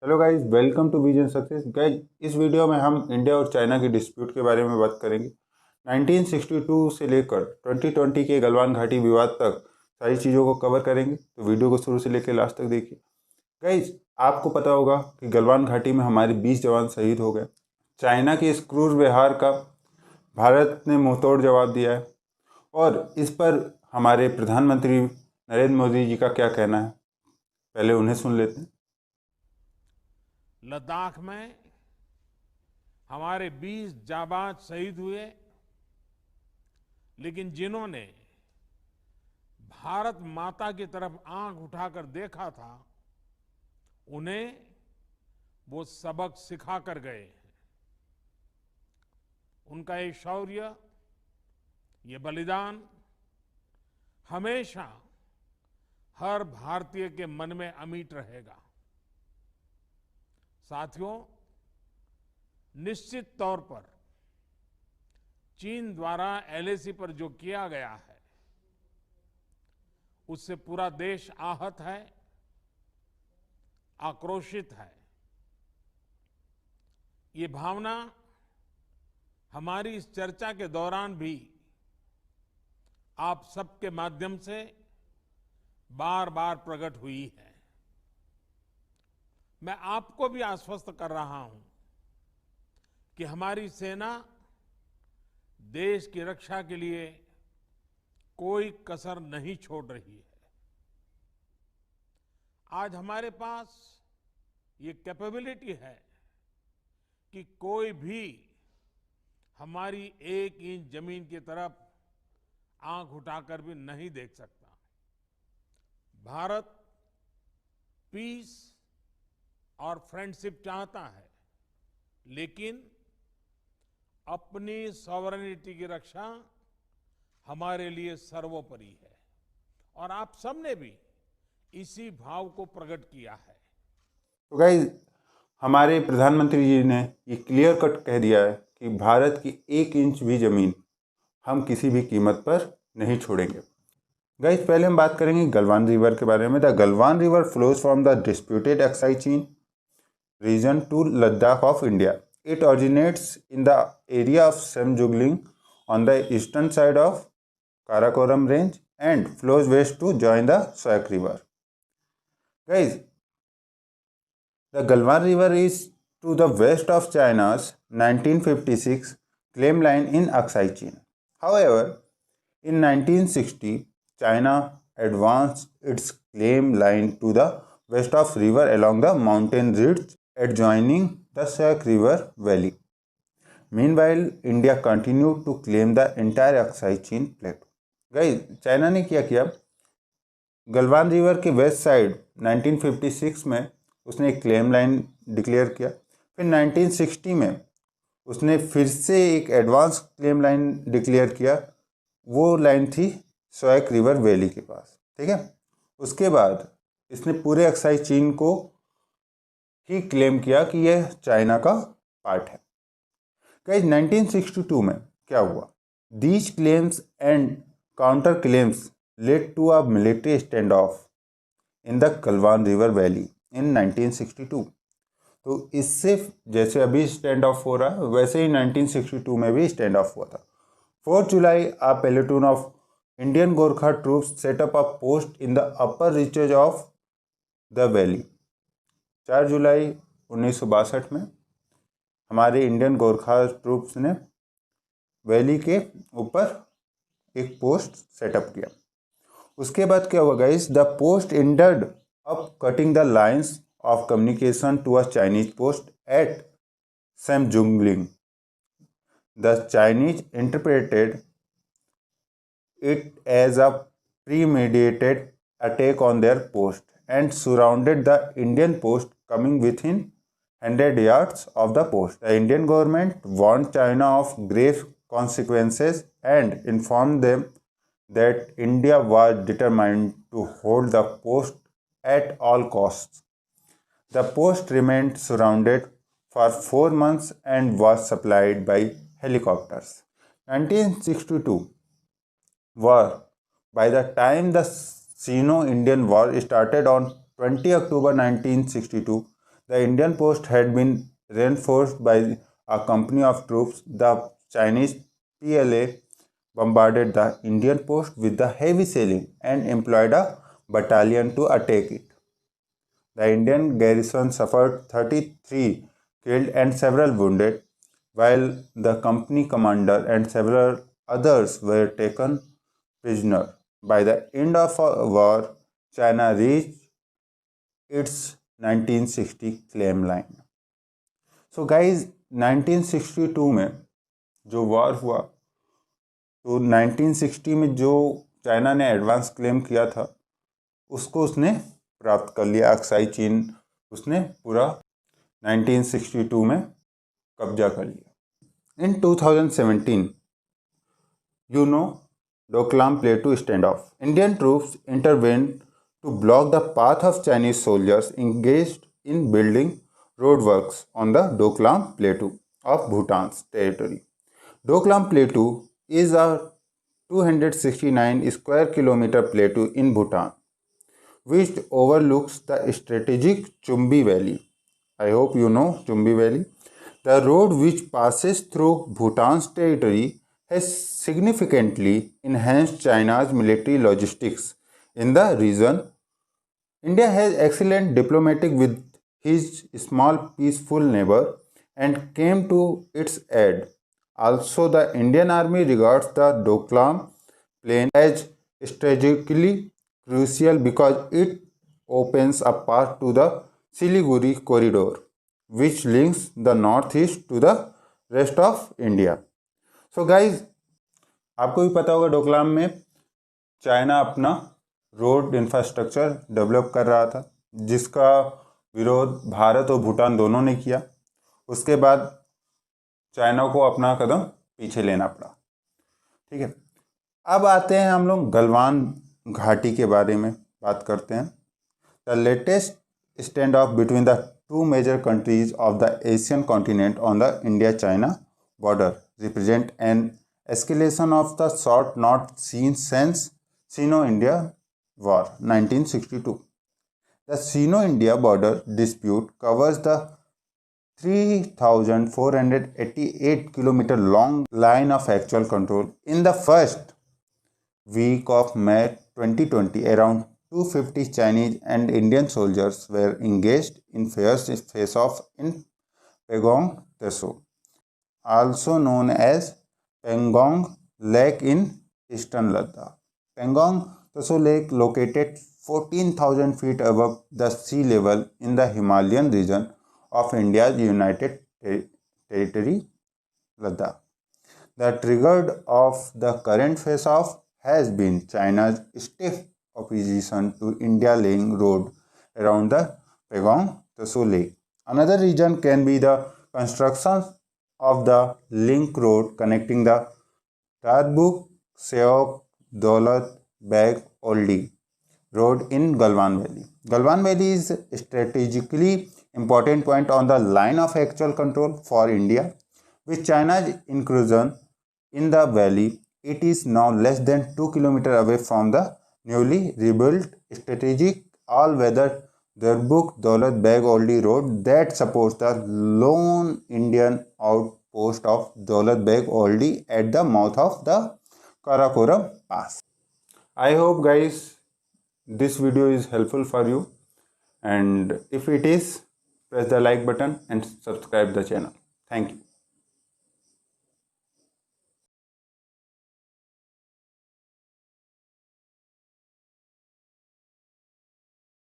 Hello guys, welcome to vision success. Guys, इस video में हम इंडिया और चाइना के डिस्प्यूट के बारे में बात करेंगे। 1962 से लेकर 2020 के गलवान घाटी विवाद तक सारी चीज़ों को कवर करेंगे, तो वीडियो को शुरू से लेकर लास्ट तक देखिए। गाइस, आपको पता होगा कि गलवान घाटी में हमारे 20 जवान शहीद हो गए। चाइना के इस क्रूर व्यवहार का भारत ने मुंहतोड़ जवाब दिया है, और इस पर हमारे प्रधानमंत्री नरेंद्र मोदी जी का क्या कहना है, पहले उन्हें सुन लेते हैं। लद्दाख में हमारे 20 जाबाज शहीद हुए, लेकिन जिन्होंने भारत माता की तरफ आंख उठाकर देखा था, उन्हें वो सबक सिखा कर गए हैं। उनका ये शौर्य, ये बलिदान हमेशा हर भारतीय के मन में अमिट रहेगा। साथियों, निश्चित तौर पर चीन द्वारा एलएसी पर जो किया गया है, उससे पूरा देश आहत है, आक्रोशित है। ये भावना हमारी इस चर्चा के दौरान भी आप सबके माध्यम से बार बार प्रकट हुई है। मैं आपको भी आश्वस्त कर रहा हूं कि हमारी सेना देश की रक्षा के लिए कोई कसर नहीं छोड़ रही है। आज हमारे पास ये कैपेबिलिटी है कि कोई भी हमारी 1 इंच जमीन की तरफ आंख उठाकर भी नहीं देख सकता। भारत पीस और फ्रेंडशिप चाहता है, लेकिन अपनी सॉवरेनिटी की रक्षा हमारे लिए सर्वोपरि है, और आप सबने भी इसी भाव को प्रकट किया है। तो गाइज, हमारे प्रधानमंत्री जी ने ये क्लियर कट कह दिया है कि भारत की 1 इंच भी ज़मीन हम किसी भी कीमत पर नहीं छोड़ेंगे। गाइज, पहले हम बात करेंगे गलवान रिवर के बारे में। The Galwan river flows from the disputed Aksai चीन region to Ladakh of India. It originates in the area of Semjugling on the eastern side of Karakoram range and flows west to join the Soyak River. Guys, the Galwan River is to the west of China's 1956 claim line in Aksai Chin. However, in 1960, China advanced its claim line to the west of river along the mountain ridge adjoining the Sayak River Valley. Meanwhile, India continued to claim the entire Aksai Chin plateau. Guys, China ने क्या किया, Galwan river के west side 1956 में उसने एक claim line declare किया। फिर 1960 में उसने फिर से एक एडवांस क्लेम लाइन डिक्लेयर किया। वो लाइन थी सोयक रिवर वैली के पास, ठीक है। उसके बाद इसने पूरे अक्साई चीन को ही क्लेम किया कि यह चाइना का पार्ट है। गाइस, 1962 में क्या हुआ, these claims and counter claims led to a military standoff in the Galwan river valley in 1962। तो इससे जैसे अभी स्टैंड ऑफ हो रहा है, वैसे ही 1962 में भी स्टैंड ऑफ हुआ था। 4 जुलाई a platoon of Indian Gorkha troops set up a post in the upper reaches of the valley. 4 जुलाई 1962 में हमारे इंडियन गोरखा ट्रूप्स ने वैली के ऊपर एक पोस्ट सेटअप किया। उसके बाद क्या हुआ guys, the post ended up cutting the lines of communication to a Chinese post at Samjungling. The Chinese interpreted it as a premeditated attack on their post and surrounded the Indian post coming within 100 yards of the post. The Indian government warned China of grave consequences and informed them that India was determined to hold the post at all costs. The post remained surrounded for 4 months and was supplied by helicopters. 1962 war. By the time the Sino-Indian War started on 20 October 1962, The Indian post had been reinforced by a company of troops. The Chinese PLA bombarded the Indian post with the heavy sailing and employed a battalion to attack it. The Indian garrison suffered 33 killed and several wounded, while the company commander and several others were taken prisoner. By the end of the war, China reached its 1960 claim line. So guys, 1962 में जो war हुआ, तो 1960 में जो China ने advance claim किया था उसको उसने प्राप्त कर लिया। अक्साई चीन उसने पूरा 1962 में कब्जा कर लिया। इन 2017, you know, Doklam Plateau standoff. Indian troops intervened to block the path of Chinese soldiers engaged in building roadworks on the Doklam Plateau of Bhutan's territory. Doklam Plateau is a 269 square kilometer plateau in Bhutan, which overlooks the strategic Chumbi Valley. I hope you know Chumbi Valley. The road which passes through Bhutan's territory has significantly enhanced China's military logistics in the region. India has excellent diplomatic with his small peaceful neighbor and came to its aid. Also, the Indian Army regards the Doklam Plain as strategically crucial because it opens a path to the Siliguri corridor, which links the northeast to the rest of India. So guys, आपको भी पता होगा डोकलाम में China अपना road infrastructure develop कर रहा था, जिसका विरोध भारत और भूटान दोनों ने किया। उसके बाद चाइना को अपना कदम पीछे लेना पड़ा। ठीक है, अब आते हैं हम लोग गलवान घाटी के बारे में बात करते हैं। The latest standoff between the two major countries of the Asian continent on the India China border represent an escalation of the sort not seen since Sino-India War 1962. The Sino-India border dispute covers the 3,488 kilometer long line of actual control. In the first week of May 2020, around 250 Chinese and Indian soldiers were engaged in fierce face-off in Pangong Tso, also known as Pangong Lake in eastern Ladakh. Pangong Tso Lake, located 14,000 feet above the sea level in the Himalayan region of India's United Territory, Ladakh. The trigger of the current face-off has been China's stiff opposition to India laying road around the Pangong Tso Lake. Another reason can be the construction of the link road connecting the Tarbuk Seok Daulat Beg Oldi road in Galwan Valley. Galwan Valley is a strategically important point on the line of actual control for India. With China's incursion in the valley, it is now less than 2 kilometers away from the newly rebuilt strategic all-weather Tarbuk Daulat Beg Oldi road that supports the lone Indian outpost of Daulat Beg Oldi at the mouth of the Karakoram Pass. I hope guys this video is helpful for you, and if it is, press the like button and subscribe the channel. Thank you.